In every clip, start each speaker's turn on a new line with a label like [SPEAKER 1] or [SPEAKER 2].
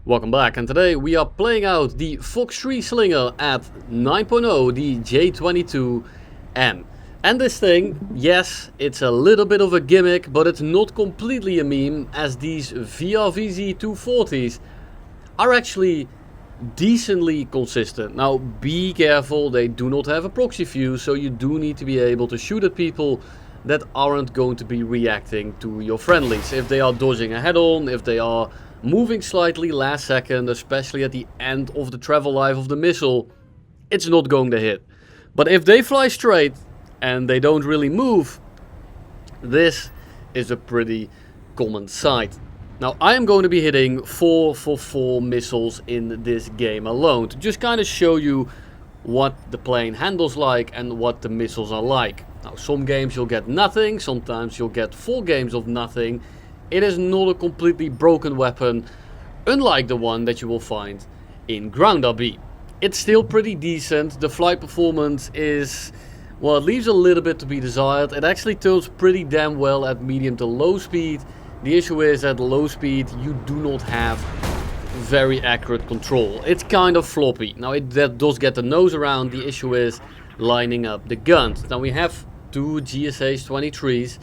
[SPEAKER 1] Welcome back, and today we are playing out the Fox-3 Slinger at 9.0, the J22M. And this thing, yes, it's a little bit of a gimmick, but it's not completely a meme, as these VRVZ 240s are actually decently consistent. Now, be careful, they do not have a proxy fuse, so you do need to be able to shoot at people that aren't going to be reacting to your friendlies. If they are dodging a head-on, if they are moving slightly last second, especially at the end of the travel life of the missile, it's not going to hit. But if they fly straight and they don't really move, this is a pretty common sight. Now, I am going to be hitting 4 for 4 missiles in this game alone, to just kind of show you what the plane handles like and what the missiles are like. Now, some games you'll get nothing, sometimes you'll get 4 games of nothing. It is not a completely broken weapon, unlike the one that you will find in Ground RB. It's still pretty decent. The flight performance is, well, it leaves a little bit to be desired. It actually turns pretty damn well at medium to low speed. The issue is at low speed you do not have very accurate control. It's kind of floppy. Now that does get the nose around. The issue is lining up the guns. Now we have 2 GSH 23s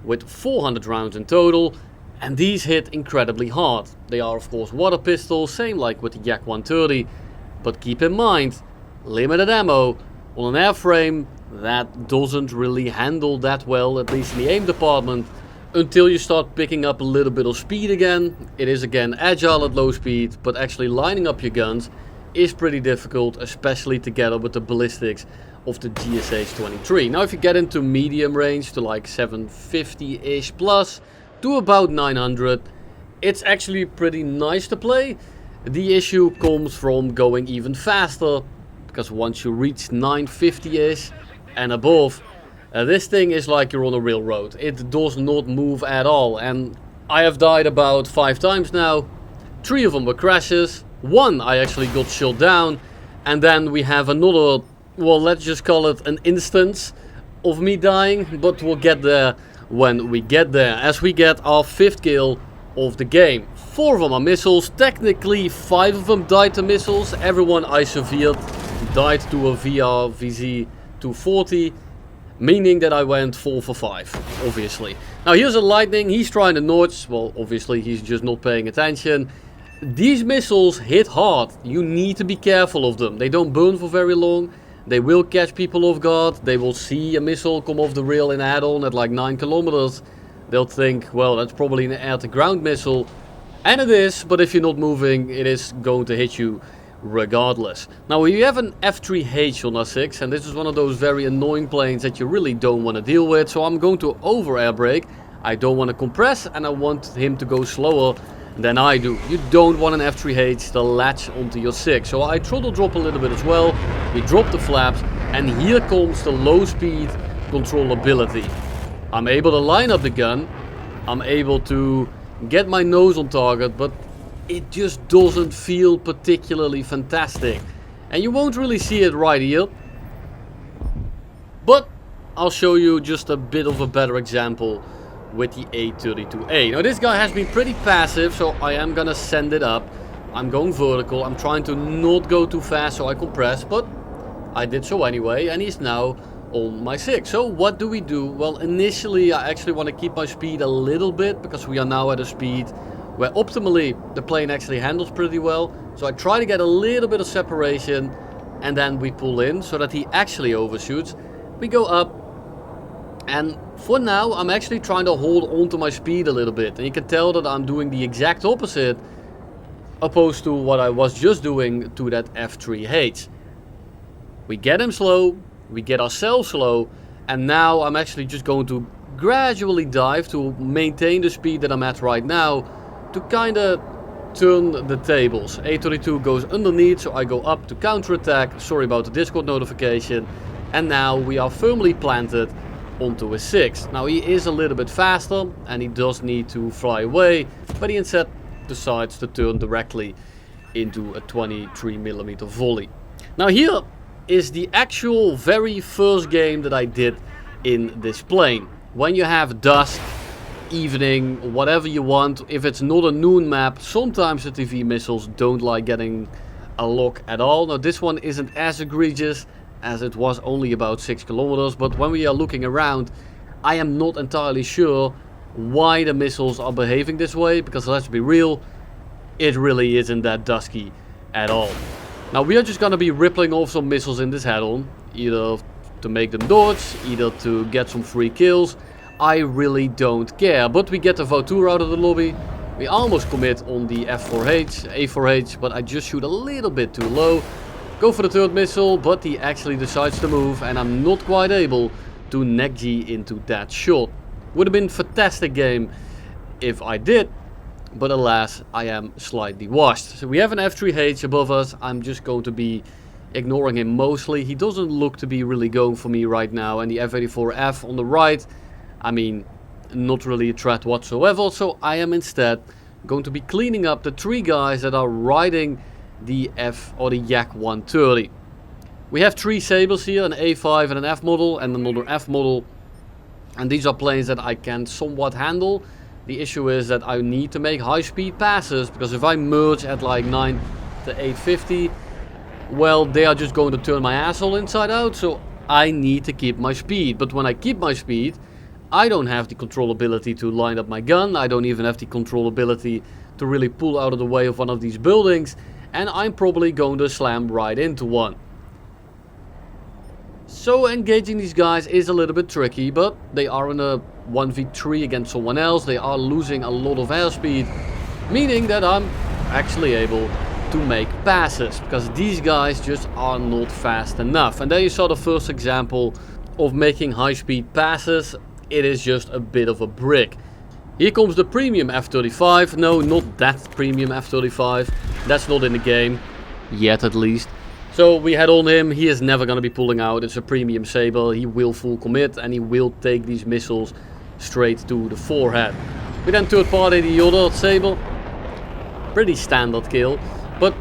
[SPEAKER 1] with 400 rounds in total. And these hit incredibly hard. They are of course water pistols, same like with the Yak 130. But keep in mind, limited ammo on an airframe that doesn't really handle that well, at least in the aim department, until you start picking up a little bit of speed again. It is again agile at low speed, but actually lining up your guns is pretty difficult, especially together with the ballistics of the GSH 23. Now if you get into medium range to like 750-ish plus, to about 900, it's actually pretty nice to play. The issue comes from going even faster, because once you reach 950-ish and above, this thing is like you're on a railroad. It does not move at all, and I have died about 5 times now. 3 of them were crashes, 1 I actually got shot down, and then we have another, well, let's just call it an instance of me dying, but we'll get there when we get there, as we get our 5th kill of the game. 4 of them are missiles. Technically 5 of them died to missiles. Everyone I severed died to a VRVZ 240, meaning that I went 4 for 5, obviously. Now here's a lightning, he's trying to notch, well obviously he's just not paying attention. These missiles hit hard, you need to be careful of them. They don't burn for very long. They will catch people off guard. They will see a missile come off the rail in a head-on at like 9 kilometers. They'll think, well, that's probably an air-to-ground missile. And it is, but if you're not moving, it is going to hit you regardless. Now, we have an F3H on our 6, and this is one of those very annoying planes that you really don't want to deal with. So I'm going to over-air brake. I don't want to compress, and I want him to go slower than I do. You don't want an F3H to latch onto your 6. So I throttle drop a little bit as well. We drop the flaps, and here comes the low speed controllability. I'm able to line up the gun. I'm able to get my nose on target, but it just doesn't feel particularly fantastic. And you won't really see it right here. But I'll show you just a bit of a better example with the A32A. Now this guy has been pretty passive, so I am gonna send it up. I'm going vertical. I'm trying to not go too fast, so I compress, but I did so anyway, and he's now on my 6. So what do we do? Well, initially I actually want to keep my speed a little bit, because we are now at a speed where optimally the plane actually handles pretty well. So I try to get a little bit of separation, and then we pull in so that he actually overshoots. We go up, and for now I'm actually trying to hold on to my speed a little bit, and you can tell that I'm doing the exact opposite opposed to what I was just doing to that F3H. We get him slow, we get ourselves slow, and now I'm actually just going to gradually dive to maintain the speed that I'm at right now, to kind of turn the tables. A32 goes underneath, so I go up to counterattack. Sorry about the Discord notification. And now we are firmly planted onto a 6. Now he is a little bit faster, and he does need to fly away, but he instead decides to turn directly into a 23mm volley. Now here is the actual very first game that I did in this plane. When you have dust, evening, whatever you want. If it's not a noon map, sometimes the TV missiles don't like getting a lock at all. Now this one isn't as egregious as it was only about 6 kilometers, but when we are looking around, I am not entirely sure why the missiles are behaving this way, because let's be real, it really isn't that dusky at all. Now we are just gonna be rippling off some missiles in this head-on, either to make them dodge, either to get some free kills. I really don't care, but we get the Vautour out of the lobby. We almost commit on the A4H, but I just shoot a little bit too low. Go for the third missile, but he actually decides to move, and I'm not quite able to neck G into that shot. Would have been a fantastic game if I did, but alas, I am slightly washed. So we have an F3H above us. I'm just going to be ignoring him mostly. He doesn't look to be really going for me right now, and the F84F on the right, I mean, not really a threat whatsoever. So I am instead going to be cleaning up the 3 guys that are riding the F or the Yak 130. We have 3 Sabres here, an A5 and an F model and another F model, and these are planes that I can somewhat handle. The issue is that I need to make high speed passes, because if I merge at like 9 to 850, well, they are just going to turn my asshole inside out, so I need to keep my speed. But when I keep my speed, I don't have the controllability to line up my gun. I don't even have the controllability to really pull out of the way of one of these buildings, and I'm probably going to slam right into one. So engaging these guys is a little bit tricky, but they are in a 1v3 against someone else. They are losing a lot of airspeed, meaning that I'm actually able to make passes, because these guys just are not fast enough. And there you saw the first example of making high speed passes. It is just a bit of a brick. Here comes the premium F-35. No, not that premium F-35. That's not in the game. Yet, at least. So we head on him. He is never going to be pulling out. It's a premium Sabre. He will full commit, and he will take these missiles straight to the forehead. We then third party the other Sabre. Pretty standard kill. But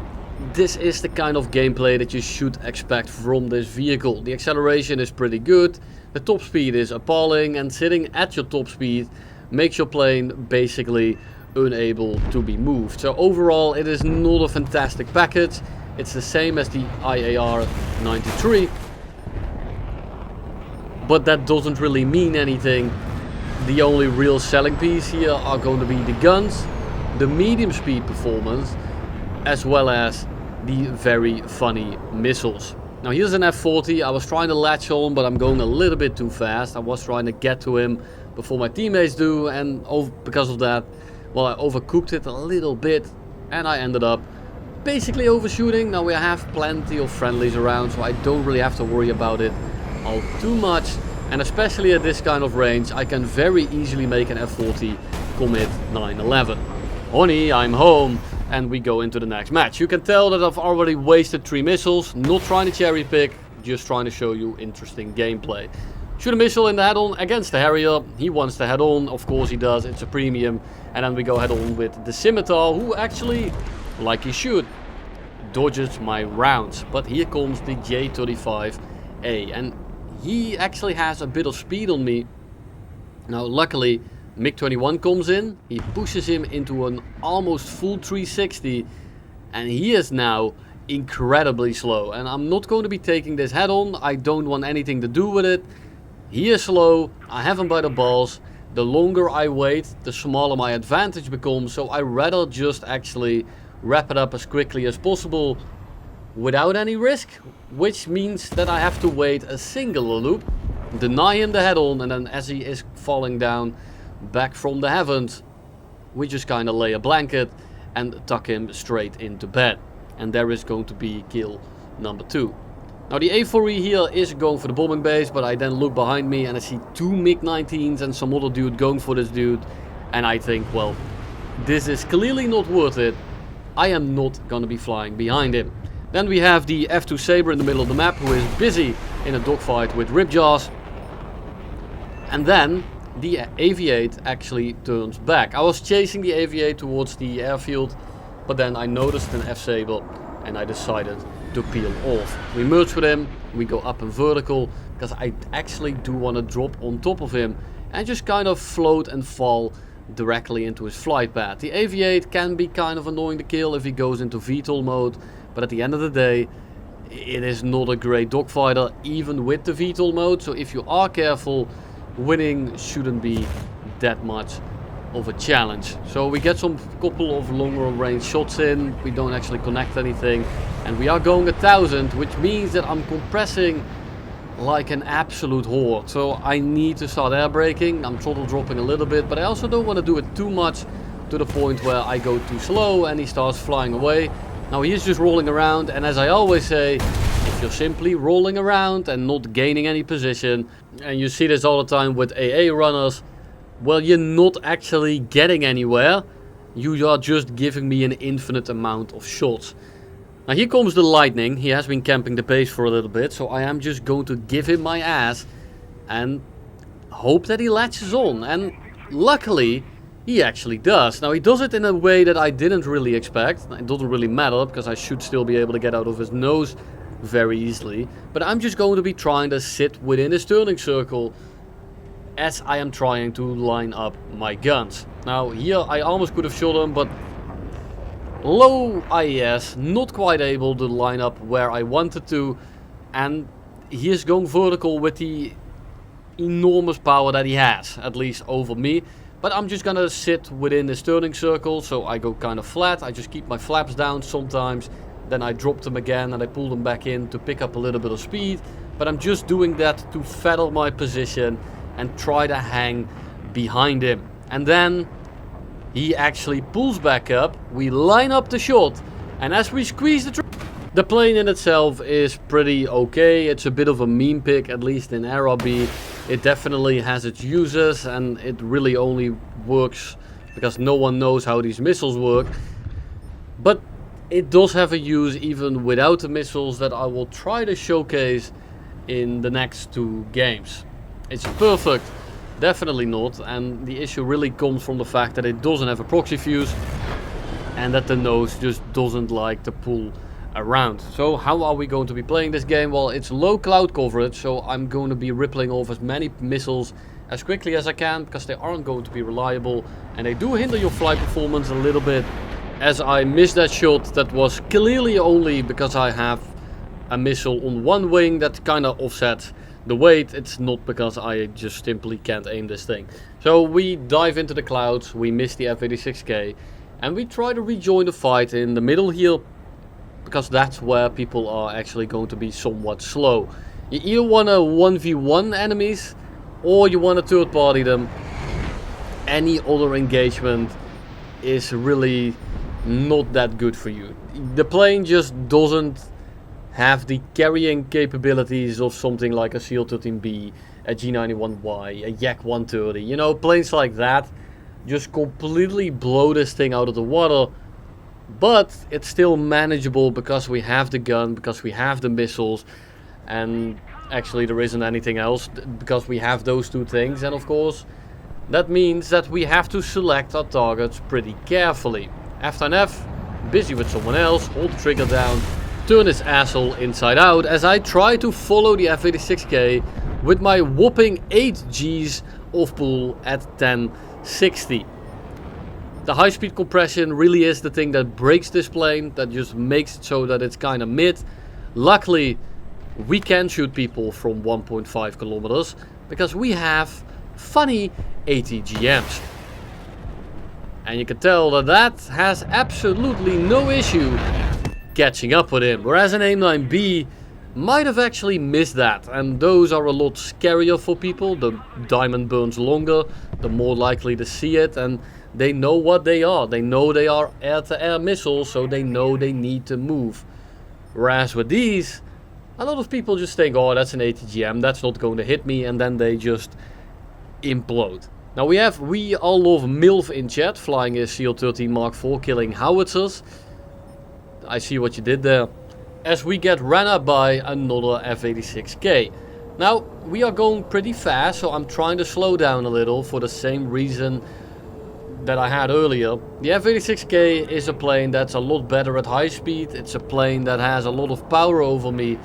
[SPEAKER 1] this is the kind of gameplay that you should expect from this vehicle. The acceleration is pretty good. The top speed is appalling, and sitting at your top speed makes your plane basically unable to be moved. So overall, it is not a fantastic package. It's the same as the IAR 93, but that doesn't really mean anything. The only real selling piece here are going to be the guns, the medium speed performance, as well as the very funny missiles. Now here's an F40. I was trying to latch on, but I'm going a little bit too fast. I was trying to get to him before my teammates do, and because of that, well, I overcooked it a little bit, and I ended up basically overshooting. Now we have plenty of friendlies around, so I don't really have to worry about it all too much. And especially at this kind of range, I can very easily make an F40 commit 911. Honey, I'm home. And we go into the next match. You can tell that I've already wasted 3 missiles. Not trying to cherry pick, just trying to show you interesting gameplay. Shoot a missile in the head-on against the Harrier. He wants the head-on, of course he does, it's a premium. And then we go head-on with the Scimitar, who actually, like he should, dodges my rounds. But here comes the J35A, and he actually has a bit of speed on me. Now luckily, MiG-21 comes in, he pushes him into an almost full 360, and he is now incredibly slow. And I'm not going to be taking this head-on, I don't want anything to do with it. He is slow, I have him by the balls. The longer I wait, the smaller my advantage becomes, so I rather just actually wrap it up as quickly as possible without any risk, which means that I have to wait a singular loop, deny him the head-on, and then as he is falling down back from the heavens, we just kind of lay a blanket and tuck him straight into bed. And there is going to be kill number 2. Now the A4E here is going for the bombing base, but I then look behind me and I see 2 MiG-19s and some other dude going for this dude. And I think, well, this is clearly not worth it. I am not going to be flying behind him. Then we have the F2 Sabre in the middle of the map, who is busy in a dogfight with Ripjaws. And then the AV-8 actually turns back. I was chasing the AV-8 towards the airfield, but then I noticed an F-Sabre and I decided to peel off. We merge with him, we go up in vertical, because I actually do want to drop on top of him and just kind of float and fall directly into his flight path. The Aviate can be kind of annoying to kill if he goes into VTOL mode, but at the end of the day, it is not a great dogfighter even with the VTOL mode. So if you are careful, winning shouldn't be that much of a challenge. So we get some couple of longer range shots in, we don't actually connect anything, and we are going 1000, which means that I'm compressing like an absolute horde. So I need to start air braking. I'm throttle dropping a little bit, but I also don't want to do it too much to the point where I go too slow and he starts flying away. Now he is just rolling around, and as I always say, if you're simply rolling around and not gaining any position, and you see this all the time with AA runners, well, you're not actually getting anywhere. You are just giving me an infinite amount of shots. Now here comes the lightning. He has been camping the base for a little bit, so I am just going to give him my ass and hope that he latches on. And luckily, he actually does. Now he does it in a way that I didn't really expect. It doesn't really matter, because I should still be able to get out of his nose very easily. But I'm just going to be trying to sit within his turning circle as I am trying to line up my guns. Now here I almost could have shot him, but low IES, not quite able to line up where I wanted to, and he is going vertical with the enormous power that he has, at least over me. But I'm just gonna sit within his turning circle, so I go kind of flat. I just keep my flaps down sometimes, then I drop them again and I pull them back in to pick up a little bit of speed. But I'm just doing that to feather my position and try to hang behind him. And then he actually pulls back up, we line up the shot, and as we squeeze the plane in itself is pretty okay. It's a bit of a meme pick, at least in RRB. It definitely has its uses, and it really only works because no one knows how these missiles work. But it does have a use even without the missiles that I will try to showcase in the next 2 games. It's perfect, definitely not, and the issue really comes from the fact that it doesn't have a proxy fuse and that the nose just doesn't like to pull around. So how are we going to be playing this game? Well, it's low cloud coverage, so I'm going to be rippling off as many missiles as quickly as I can, because they aren't going to be reliable and they do hinder your flight performance a little bit. As I missed that shot, that was clearly only because I have a missile on one wing that kind of offsets the weight. It's not because I just simply can't aim this thing. So we dive into the clouds, we miss the F-86K, and we try to rejoin the fight in the middle here, because that's where people are actually going to be somewhat slow. You either want to 1v1 enemies, or you want to third party them. Any other engagement is really not that good for you. The plane just doesn't have the carrying capabilities of something like a CL-13B, a G91Y, a Yak-130. You know, planes like that just completely blow this thing out of the water. But it's still manageable because we have the gun, because we have the missiles, and actually there isn't anything else, because we have those 2 things. And of course, that means that we have to select our targets pretty carefully. F9F, busy with someone else, hold the trigger down, turn his asshole inside out as I try to follow the F-86K with my whopping 8 Gs of pull at 1060. The high speed compression really is the thing that breaks this plane, that just makes it so that it's kind of mid. Luckily, we can shoot people from 1.5 kilometers because we have funny ATGMs. And you can tell that that has absolutely no issue catching up with him. Whereas an AIM-9B might have actually missed that. And those are a lot scarier for people. The diamond burns longer, the more likely to see it. And they know what they are. They know they are air-to-air missiles, so they know they need to move. Whereas with these, a lot of people just think, oh, that's an ATGM, that's not going to hit me, and then they just implode. Now we all love MILF in chat, flying a CL-13 Mark IV, killing howitzers. I see what you did there. As we get ran up by another F-86K. Now, we are going pretty fast, so I'm trying to slow down a little for the same reason that I had earlier. The F-86K is a plane that's a lot better at high speed. It's a plane that has a lot of power over me.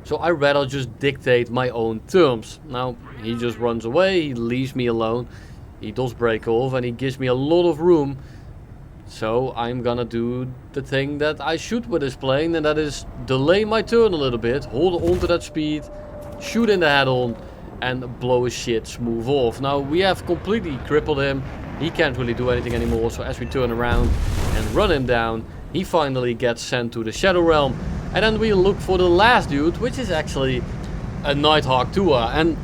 [SPEAKER 1] So I rather just dictate my own terms. Now, he just runs away, he leaves me alone, he does break off, and he gives me a lot of room. So I'm gonna do the thing that I should with this plane, and that is delay my turn a little bit, hold on to that speed, shoot in the head-on, and blow his shit smooth off. Now, we have completely crippled him. He can't really do anything anymore, so as we turn around and run him down, he finally gets sent to the Shadow Realm. And then we look for the last dude, which is actually a Nighthawk Tua. And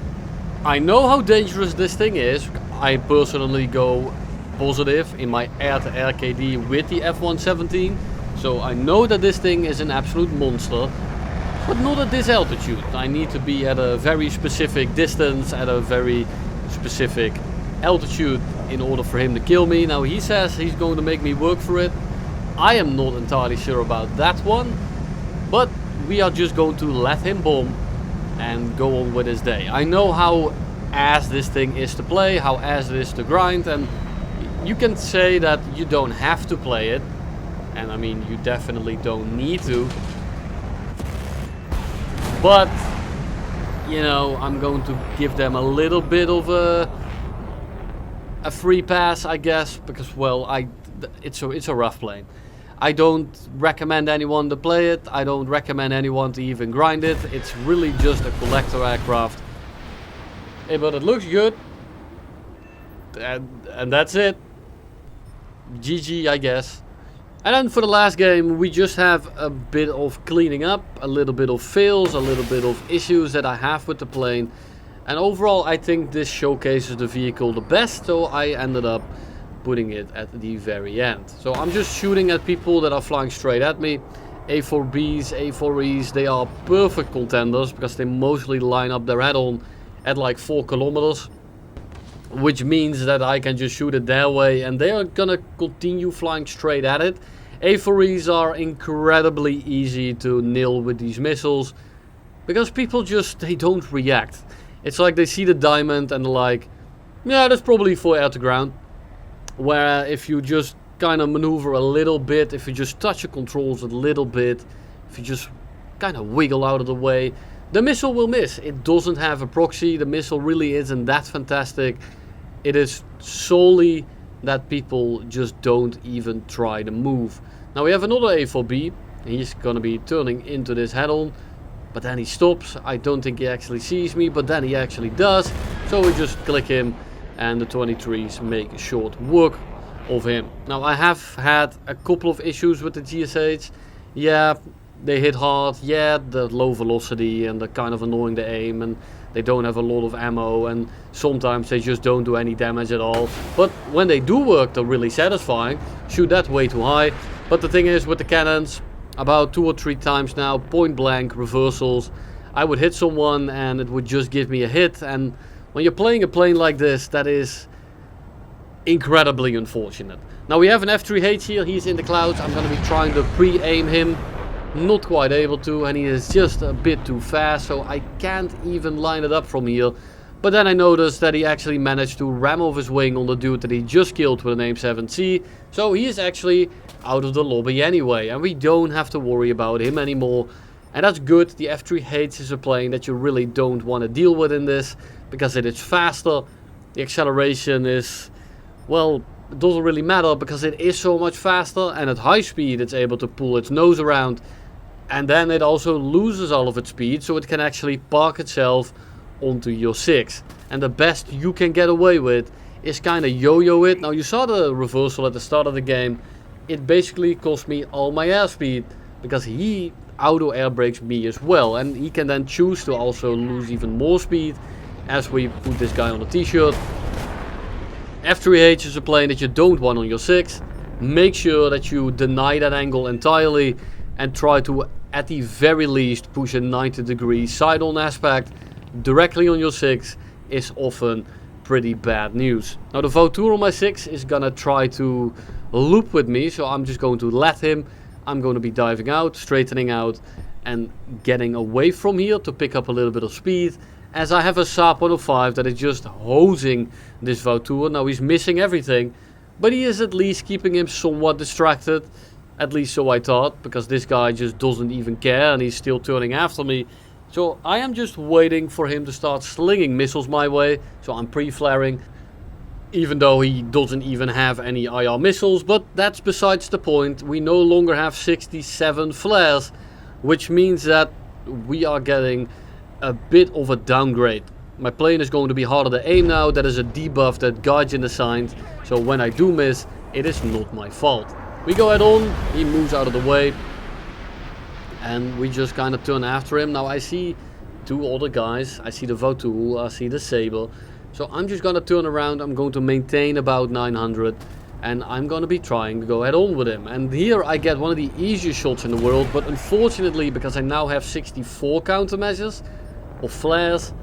[SPEAKER 1] I know how dangerous this thing is. I personally go positive in my air-to-air KD with the F-117. So I know that this thing is an absolute monster. But not at this altitude. I need to be at a very specific distance, at a very specific altitude in order for him to kill me. Now, he says he's going to make me work for it. I am not entirely sure about that one. But we are just going to let him bomb and go on with his day. I know how ass this thing is to play, how ass it is to grind, and you can say that you don't have to play it. And I mean, you definitely don't need to. But, you know, I'm going to give them a little bit of a free pass, I guess, because, well, it's a rough plane. I don't recommend anyone to play it. I don't recommend anyone to even grind it. It's really just a collector aircraft. Hey, but it looks good. And that's it. GG, I guess. And then for the last game, we just have a bit of cleaning up, a little bit of fails, a little bit of issues that I have with the plane. And overall, I think this showcases the vehicle the best, so I ended up putting it at the very end. So I'm just shooting at people that are flying straight at me. A4Bs, A4Es, they are perfect contenders because they mostly line up their head-on at like 4 kilometers. Which means that I can just shoot it their way and they are gonna continue flying straight at it. A4Es are incredibly easy to nail with these missiles because people just, they don't react. It's like they see the diamond and they're like, yeah, that's probably for air to ground. Where if you just kind of maneuver a little bit, if you just touch the controls a little bit, if you just kind of wiggle out of the way, the missile will miss. It doesn't have a proxy, the missile really isn't that fantastic. It is solely that people just don't even try to move. Now we have another A4B. He's gonna be turning into this head-on, but then he stops. I don't think he actually sees me, but then he actually does. So we just click him and the 23s make short work of him. Now I have had a couple of issues with the GSH. Yeah, they hit hard. Yeah, the low velocity and they're kind of annoying to aim and they don't have a lot of ammo and sometimes they just don't do any damage at all. But when they do work, they're really satisfying. Shoot that way too high. But the thing is with the cannons, about 2 or 3 times now, point blank reversals, I would hit someone and it would just give me a hit. And when you're playing a plane like this, that is incredibly unfortunate. Now we have an F3H here, he's in the clouds. I'm going to be trying to pre-aim him. Not quite able to, and he is just a bit too fast, so I can't even line it up from here. But then I noticed that he actually managed to ram off his wing on the dude that he just killed with an AIM-7C. So he is actually out of the lobby anyway, and we don't have to worry about him anymore. And that's good. The F3H is a plane that you really don't want to deal with in this, because it is faster. The acceleration is, well, it doesn't really matter because it is so much faster, and at high speed it's able to pull its nose around. And then it also loses all of its speed, so it can actually park itself onto your 6. And the best you can get away with is kind of yo-yo it. Now you saw the reversal at the start of the game. It basically cost me all my airspeed because he auto air brakes me as well. And he can then choose to also lose even more speed as we put this guy on the t-shirt. F3H is a plane that you don't want on your 6. Make sure that you deny that angle entirely and try to at the very least push a 90-degree side-on aspect directly on your 6 is often pretty bad news. Now the Vautour on my 6 is gonna try to loop with me, so I'm just going to let him. I'm going to be diving out, straightening out and getting away from here to pick up a little bit of speed, as I have a Saab 105 that is just hosing this Vautour. Now he's missing everything, but he is at least keeping him somewhat distracted. At least so I thought, because this guy just doesn't even care and he's still turning after me. So I am just waiting for him to start slinging missiles my way. So I'm pre-flaring, even though he doesn't even have any IR missiles. But that's besides the point. We no longer have 67 flares, which means that we are getting a bit of a downgrade. My plane is going to be harder to aim now. That is a debuff that Guardian assigned. So when I do miss, it is not my fault. We go head on, he moves out of the way. And we just kind of turn after him. Now I see two other guys. I see the Vautour, I see the Saber. So I'm just going to turn around. I'm going to maintain about 900. And I'm going to be trying to go head on with him. And here I get one of the easiest shots in the world. But unfortunately, because I now have 64 countermeasures or flares,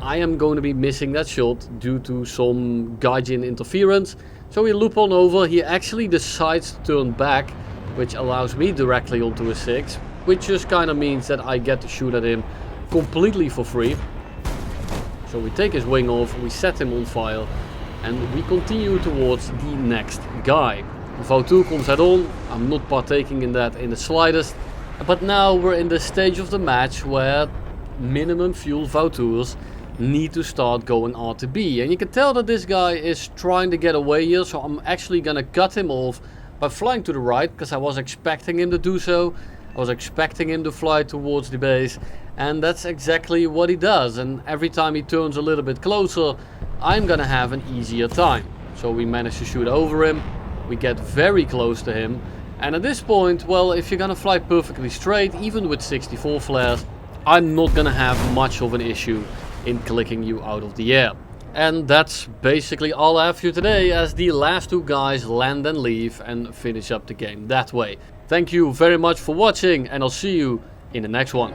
[SPEAKER 1] I am going to be missing that shot due to some Gaijin interference. So we loop on over. He actually decides to turn back, which allows me directly onto a 6. Which just kind of means that I get to shoot at him completely for free. So we take his wing off, we set him on fire, and we continue towards the next guy. Vautour comes head on. I'm not partaking in that in the slightest. But now we're in the stage of the match where minimum fuel Vautours need to start going R to B. And you can tell that this guy is trying to get away here, so I'm actually gonna cut him off by flying to the right, because I was expecting him to do so. I was expecting him to fly towards the base, and that's exactly what he does. And every time he turns a little bit closer, I'm gonna have an easier time. So we manage to shoot over him, we get very close to him, and at this point, well, if you're gonna fly perfectly straight, even with 64 flares, I'm not gonna have much of an issue in clicking you out of the air. And that's basically all I have for you today, as the last two guys land and leave and finish up the game that way. Thank you very much for watching, and I'll see you in the next one.